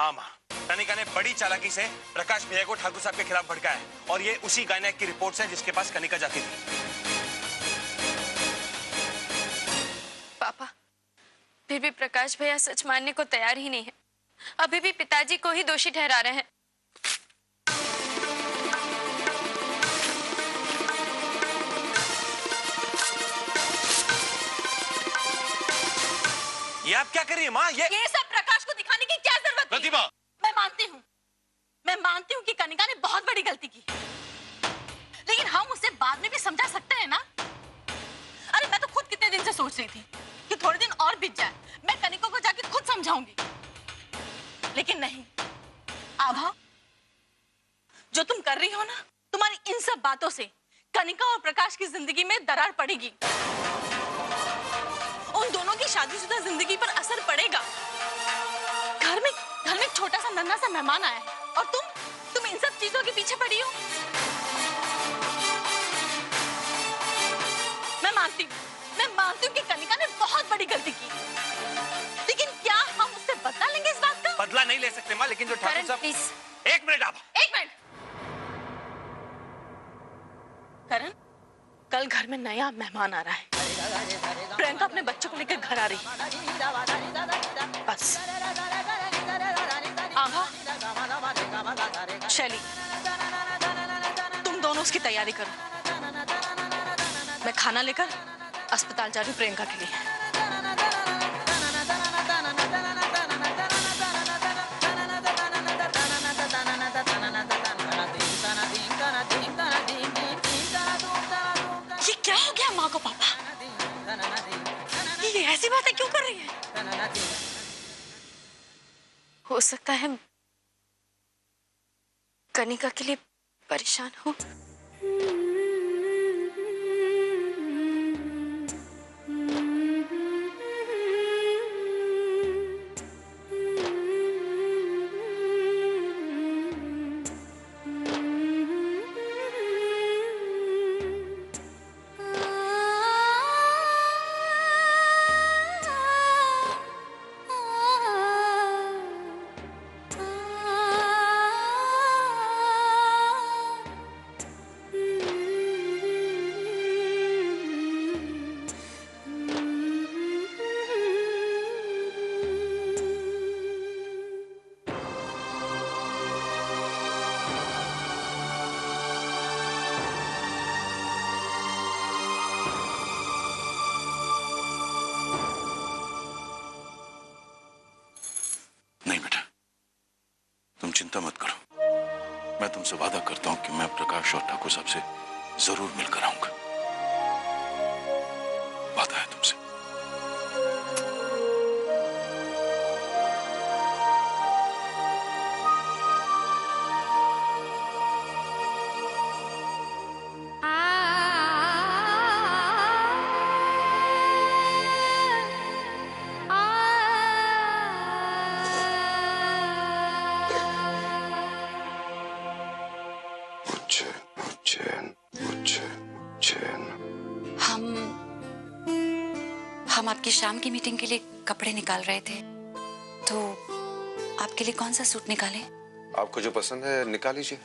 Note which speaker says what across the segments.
Speaker 1: हाँ माँ, कनिका ने बड़ी चालाकी से प्रकाश भैया को ठाकुर साहब के खिलाफ भड़काया है और ये उसी गायक की रिपोर्ट है जिसके पास कनिका जाती थी।
Speaker 2: पापा, फिर भी प्रकाश भैया सच मानने को तैयार ही नहीं है। अभी भी पिताजी को ही दोषी ठहरा रहे हैं।
Speaker 1: ये आप क्या कर रही है माँ? ये
Speaker 3: सब प्रकाश को दिखाने की क्या जरूरत थी?
Speaker 1: प्रतिभा,
Speaker 3: मैं मानती हूँ कि कनिका ने बहुत बड़ी गलती की, लेकिन हम उसे बाद में भी समझा सकते हैं ना। अरे मैं तो खुद कितने दिन से सोच रही थी कि थोड़े दिन और बीत जाए, मैं कनिका को जाके खुद समझाऊंगी, लेकिन नहीं। आभा, जो तुम कर रही हो ना, तुम्हारी इन सब बातों से कनिका और प्रकाश की जिंदगी में दरार पड़ेगी। उन दोनों की शादीशुदा जिंदगी पर असर पड़ेगा। घर में एक छोटा सा नन्हा सा मेहमान आया है और तुम इन सब चीजों के पीछे पड़ी हो। मैं मानती हूँ कि कनिका ने बहुत बड़ी गलती की, लेकिन क्या हम उससे बदला लेंगे इस बात का?
Speaker 1: बदला नहीं ले सकते माँ, लेकिन जो ठाकुर साहब। एक मिनट आप।
Speaker 3: एक मिनट। करण, कल घर में नया मेहमान आ रहा है। प्रियंका अपने बच्चों को लेकर घर आ रही है। बस। आभा, शैली, तुम दोनों उसकी तैयारी करो। मैं खाना लेकर अस्पताल जा रही हूँ प्रियंका के लिए। ये क्या हो गया माँ को पापा? ये ऐसी बातें क्यों कर रही है?
Speaker 2: हो सकता है कनिका के लिए परेशान हो।
Speaker 4: चिंता मत करो, मैं तुमसे वादा करता हूं कि मैं प्रकाश और ठाकुर साहब से जरूर मिलकर आऊंगा। वादा है तुमसे।
Speaker 5: हम आपकी शाम की मीटिंग के लिए कपड़े निकाल रहे थे, तो आपके लिए कौन सा सूट निकालें?
Speaker 6: आपको जो पसंद है निकाल लीजिए।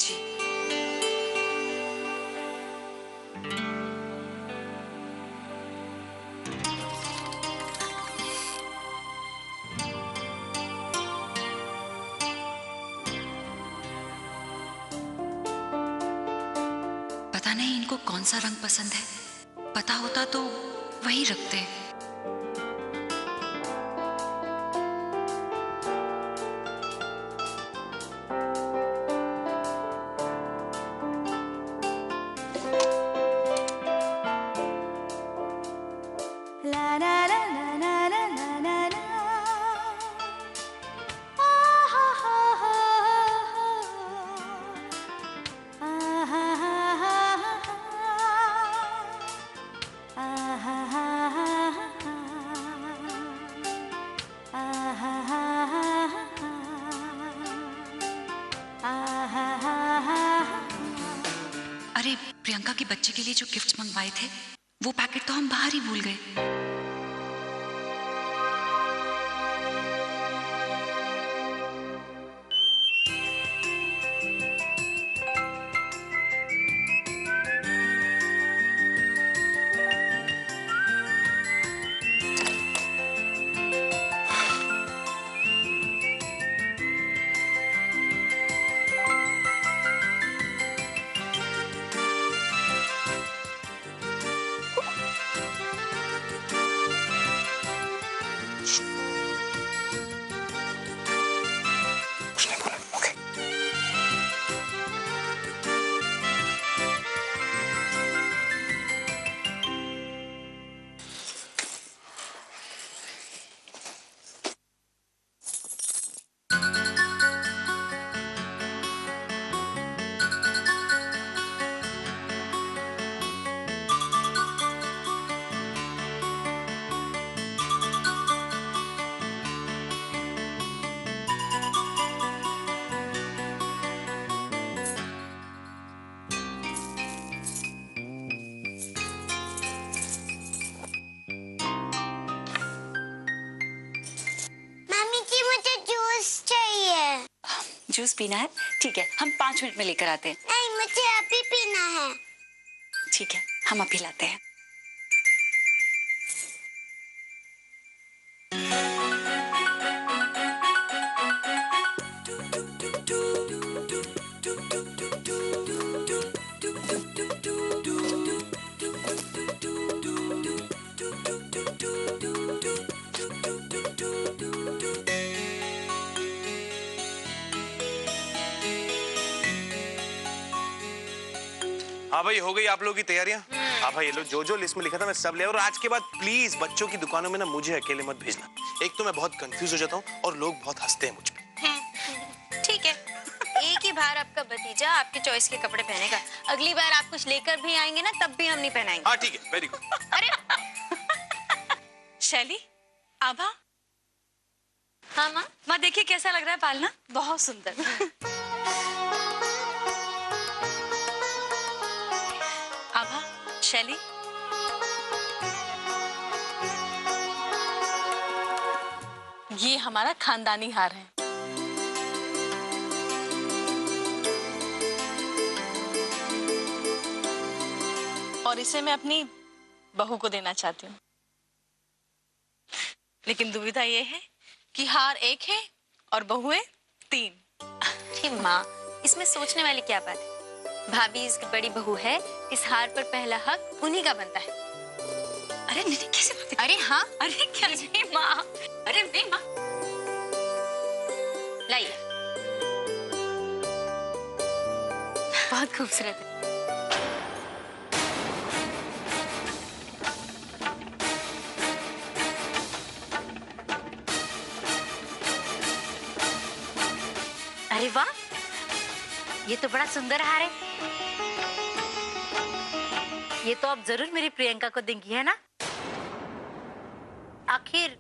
Speaker 5: जी। पता नहीं इनको कौन सा रंग पसंद है, पता होता तो वही रखते। अरे प्रियंका के बच्चे के लिए जो गिफ्ट्स मंगवाए थे, वो पैकेट तो हम बाहर ही भूल गए। जूस पीना है? ठीक है, हम 5 मिनट में लेकर आते हैं।
Speaker 7: नहीं, मुझे अभी पीना है।
Speaker 5: ठीक है, हम अभी लाते हैं।
Speaker 1: हाँ भाई, हो गई आप लोगों की तैयारियां? हाँ भाई, ये लो, जो जो लिस्ट में लिखा था मैं सब ले, और आज के बाद प्लीज बच्चों की दुकानों में ना मुझे अकेले मत भेजना। एक तो मैं बहुत कंफ्यूज हो जाता हूँ और लोग बहुत हंसते हैं मुझ पे।
Speaker 2: ठीक है, एक ही बार आपका भतीजा आपके चॉइस के कपड़े पहनेगा। अगली बार आप कुछ लेकर भी आएंगे ना, तब भी हम नहीं पहनाएंगे।
Speaker 1: हाँ ठीक है, वेरी गुड।
Speaker 2: अरे
Speaker 3: शैली, आभा।
Speaker 2: हाँ माँ।
Speaker 5: माँ देखिए कैसा लग रहा है पालना।
Speaker 3: बहुत सुंदर। आभा, शैली, ये हमारा खानदानी हार है। और इसे मैं अपनी बहू को देना चाहती हूँ। लेकिन दुविधा ये है कि हार एक है और बहुएं 3।
Speaker 2: अरे माँ, इसमें सोचने वाली क्या बात है? भाभी इसकी बड़ी बहू है, इस हार पर पहला हक उन्हीं का बनता है।
Speaker 5: अरे नहीं, कैसे बात है?
Speaker 2: अरे हाँ,
Speaker 5: अरे क्या
Speaker 2: जी माँ।
Speaker 5: अरे नहीं माँ।
Speaker 2: लाइए, बहुत खूबसूरत है।
Speaker 8: अरे वाह, ये तो बड़ा सुंदर हार है। ये तो आप जरूर मेरी प्रियंका को देंगी, है ना? आखिर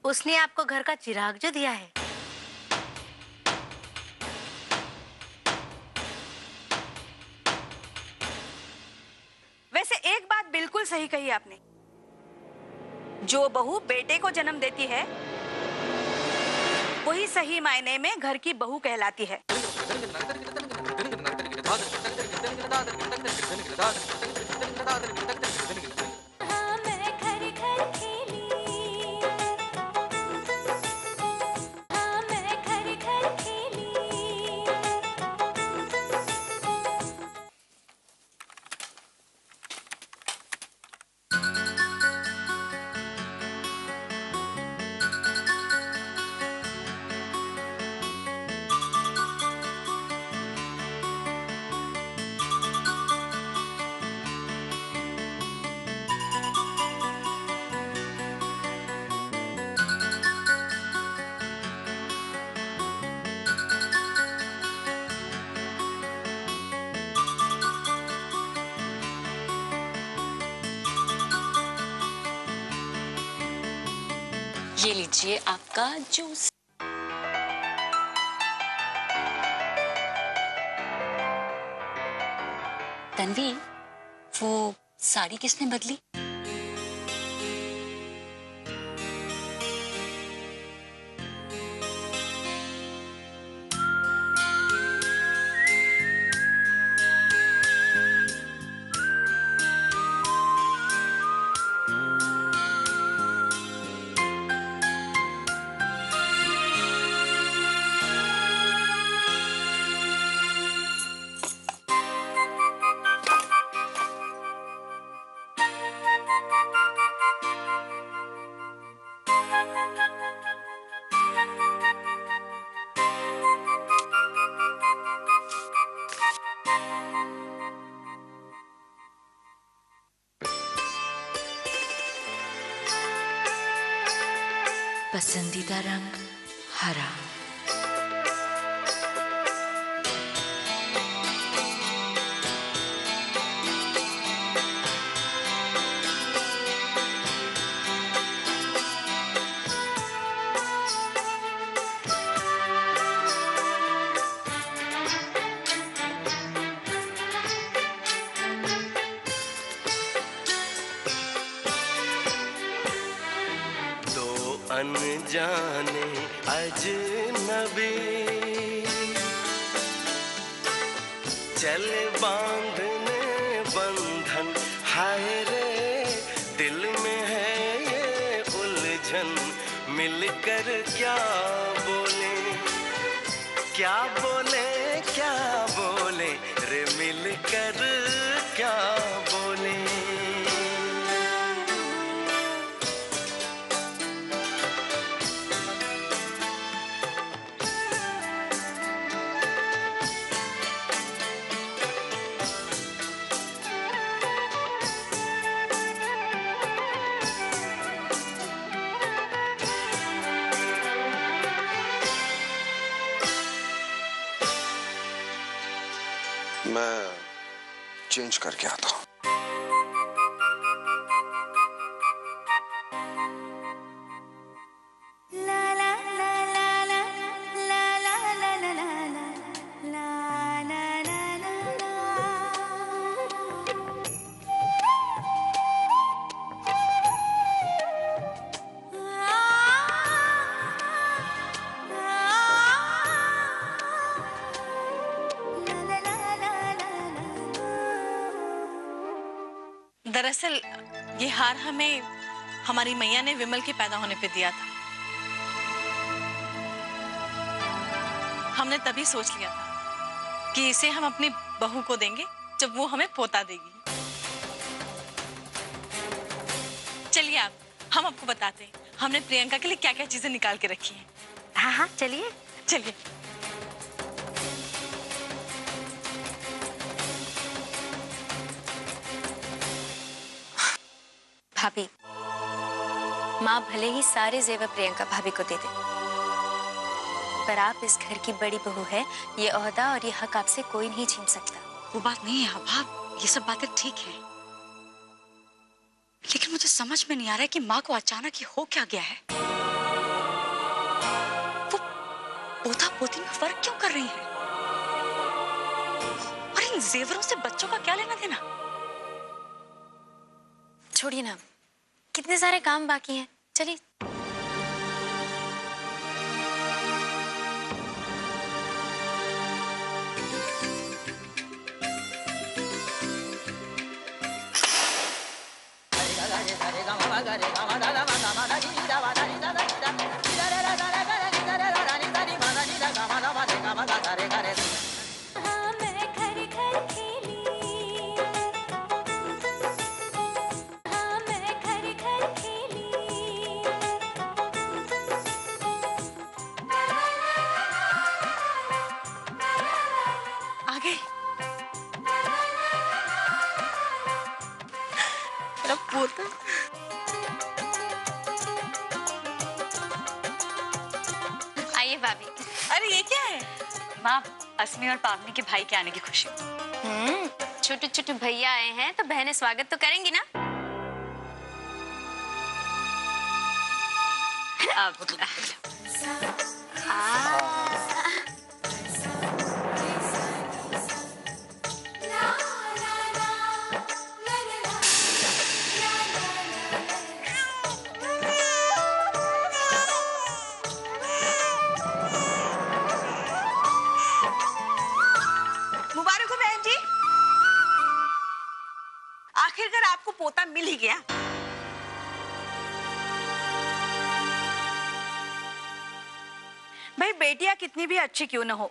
Speaker 8: उसने आपको घर का चिराग जो दिया है।
Speaker 9: वैसे एक बात बिल्कुल सही कही आपने। जो बहू बेटे को जन्म देती है वही सही मायने में घर की बहू कहलाती है।
Speaker 5: ये लीजिए आपका जूस। तन्वी, वो साड़ी किसने बदली?
Speaker 8: पसंदीदा रंग हरा।
Speaker 10: अनजाने अजनबी, चल बांधने बंधन, हाय रे दिल में है ये उलझन, मिलकर क्या बोले, क्या बोले, क्या बोले रे, मिलकर क्या बोले।
Speaker 6: मैं चेंज करके आता हूँ।
Speaker 3: दरअसल ये हार हमें हमारी मैया ने विमल के पैदा होने पे दिया था। हमने तभी सोच लिया था कि इसे हम अपनी बहू को देंगे जब वो हमें पोता देगी। चलिए आप, हम आपको बताते हैं हमने प्रियंका के लिए क्या क्या चीजें निकाल के रखी हैं।
Speaker 8: हाँ हाँ चलिए
Speaker 3: चलिए।
Speaker 2: भाभी, माँ भले ही सारे जेवर प्रियंका भाभी को दे दे, पर आप इस घर की बड़ी बहू है, ये ओहदा और ये हक आपसे कोई नहीं छीन सकता।
Speaker 5: वो बात नहीं है आभा, ये सब बातें ठीक है, लेकिन मुझे समझ में नहीं आ रहा है कि माँ को अचानक ही हो क्या गया है। वो पोता पोती में फर्क क्यों कर रही है, और इन जेवरों से बच्चों का क्या लेना देना।
Speaker 2: छोड़िए ना, कितने सारे काम बाकी हैं, चलिए। आइए भाभी।
Speaker 3: अरे ये क्या है?
Speaker 5: माँ, अस्मी और पावनी के भाई के आने की खुशी।
Speaker 2: छोटे छोटे भैया आए हैं तो बहनें स्वागत तो करेंगी ना।
Speaker 9: मुबारक हो बहन जी, आखिरकार आपको पोता मिल ही गया। भाई बेटियां कितनी भी अच्छी क्यों न हो,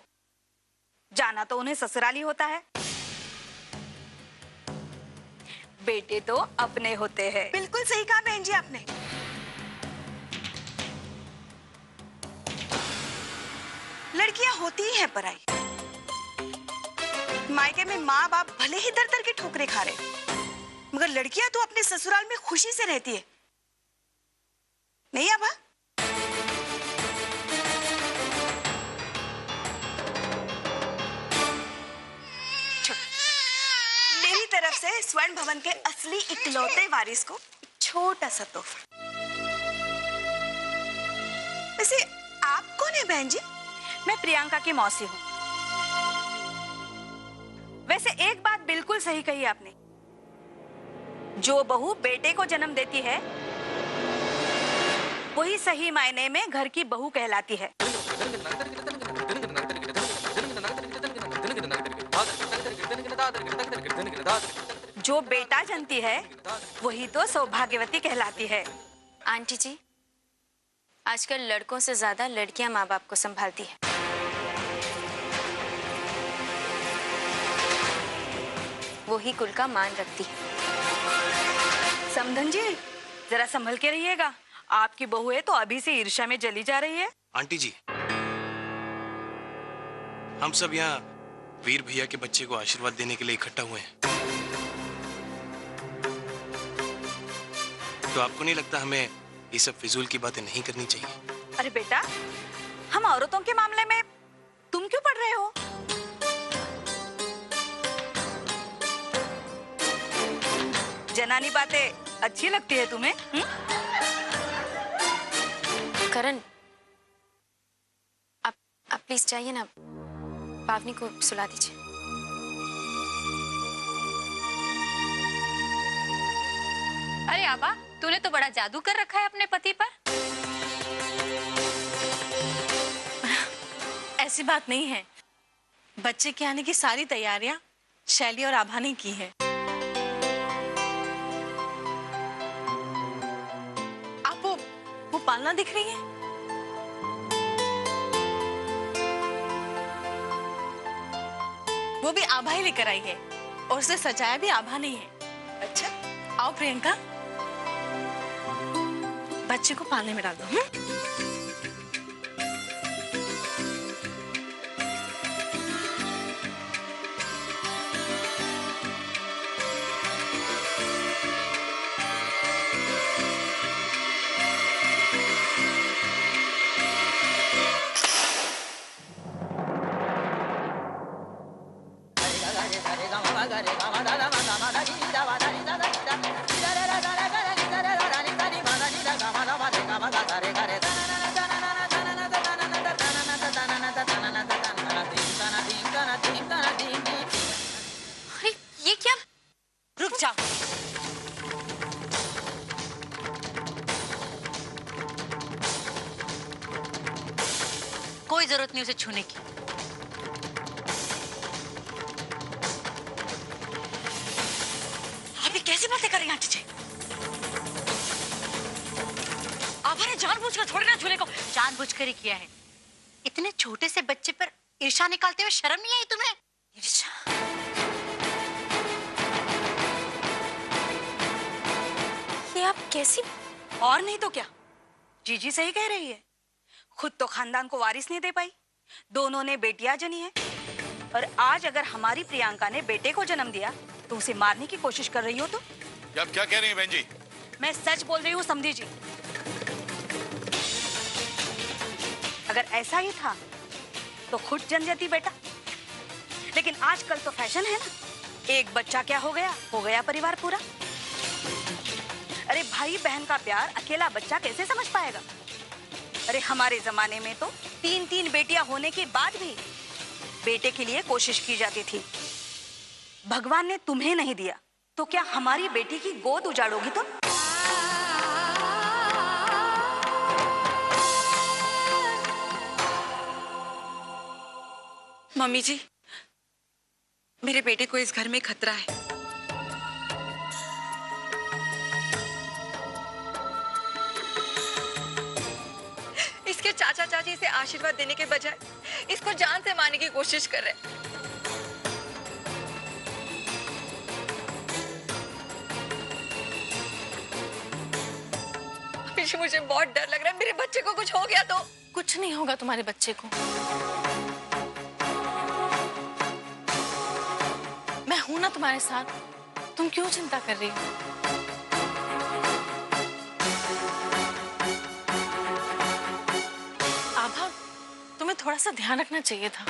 Speaker 9: जाना तो उन्हें ससुराल ही होता है। बेटे तो अपने होते हैं। बिल्कुल सही कहा बहन जी आपने। लड़कियां होती ही है पराई। मायके में माँ बाप भले ही दर दर की ठोकरें खा रहे, मगर लड़कियां तो अपने ससुराल में खुशी से रहती है, नहीं आभा? मेरी तरफ से स्वर्ण भवन के असली इकलौते वारिस को छोटा सा तोहफा। वैसे आप कौन है बहन जी? मैं प्रियंका की मौसी हूँ। वैसे एक बात बिल्कुल सही कही आपने, जो बहू बेटे को जन्म देती है वही सही मायने में घर की बहू कहलाती है। जो बेटा जनती है वही तो सौभाग्यवती कहलाती है।
Speaker 2: आंटी जी, आजकल लड़कों से ज्यादा लड़कियां माँ बाप को संभालती है। वो ही कुल का मान रखती है।
Speaker 9: समधन जी, जरा संभल के रहिएगा। आपकी बहू है तो अभी से ईर्ष्या में जली जा रही है।
Speaker 1: आंटी जी, हम सब यहाँ वीर भैया के बच्चे को आशीर्वाद देने के लिए इकट्ठा हुए हैं। तो आपको नहीं लगता हमें ये सब फिजूल की बातें नहीं करनी चाहिए?
Speaker 9: अरे बेटा, हम औरतों के मामले में तुम क्यों पढ़ रहे हो? जनानी बातें अच्छी लगती है तुम्हें?
Speaker 2: करण, आप प्लीज जाइए ना, पावनी को सुला दीजिए।
Speaker 5: अरे आबा, तूने तो बड़ा जादू कर रखा है अपने पति पर।
Speaker 3: ऐसी बात नहीं है। बच्चे के आने की सारी तैयारियां शैली और आभा ने की है। आपको वो पालना दिख रही है? वो भी आभा ही लेकर आई है और उसे सजाया भी आभा ने ही है।
Speaker 9: अच्छा,
Speaker 3: आओ प्रियंका, बच्चे को पालने में डाल दो।
Speaker 2: ये क्या?
Speaker 3: रुक जाओ।
Speaker 8: कोई जरूरत नहीं उसे छूने की।
Speaker 3: आप ये कैसी बातें कर रही हैं आंटी जी? आभा ने जानबूझकर थोड़ी ना छूने को।
Speaker 8: जानबूझकर ही किया है। इतने छोटे से बच्चे पर ईर्ष्या निकालते हुए शर्म नहीं आई तुम्हें?
Speaker 2: ईर्ष्या? ये आप कैसी?
Speaker 9: और नहीं तो क्या, जीजी सही कह रही है। खुद तो खानदान को वारिस नहीं दे पाई, दोनों ने बेटियां जनी है। और आज अगर हमारी प्रियंका ने बेटे को जन्म दिया तो उसे मारने की कोशिश कर रही हो तो?
Speaker 4: आप क्या कह रही हैं बहन जी?
Speaker 9: मैं सच बोल रही हूँ समधी जी। अगर ऐसा ही था तो खुद जन जाती बेटा। लेकिन आजकल तो फैशन है ना, एक बच्चा क्या हो गया परिवार पूरा। अरे भाई बहन का प्यार अकेला बच्चा कैसे समझ पाएगा? अरे हमारे जमाने में तो 3-3 बेटियां होने के बाद भी बेटे के लिए कोशिश की जाती थी। भगवान ने तुम्हें नहीं दिया तो क्या हमारी बेटी की गोद उजाड़ोगी तुम?
Speaker 5: मम्मी जी, मेरे बेटे को इस घर में खतरा है। इसके चाचा चाची इसे आशीर्वाद देने के बजाय इसको जान से मारने की कोशिश कर रहे हैं। मुझे बहुत डर लग रहा है, मेरे बच्चे को कुछ हो गया तो।
Speaker 3: कुछ नहीं होगा तुम्हारे बच्चे को। मैं हूं ना तुम्हारे साथ, तुम क्यों चिंता कर रही हो? आभा, तुम्हें थोड़ा सा ध्यान रखना चाहिए था।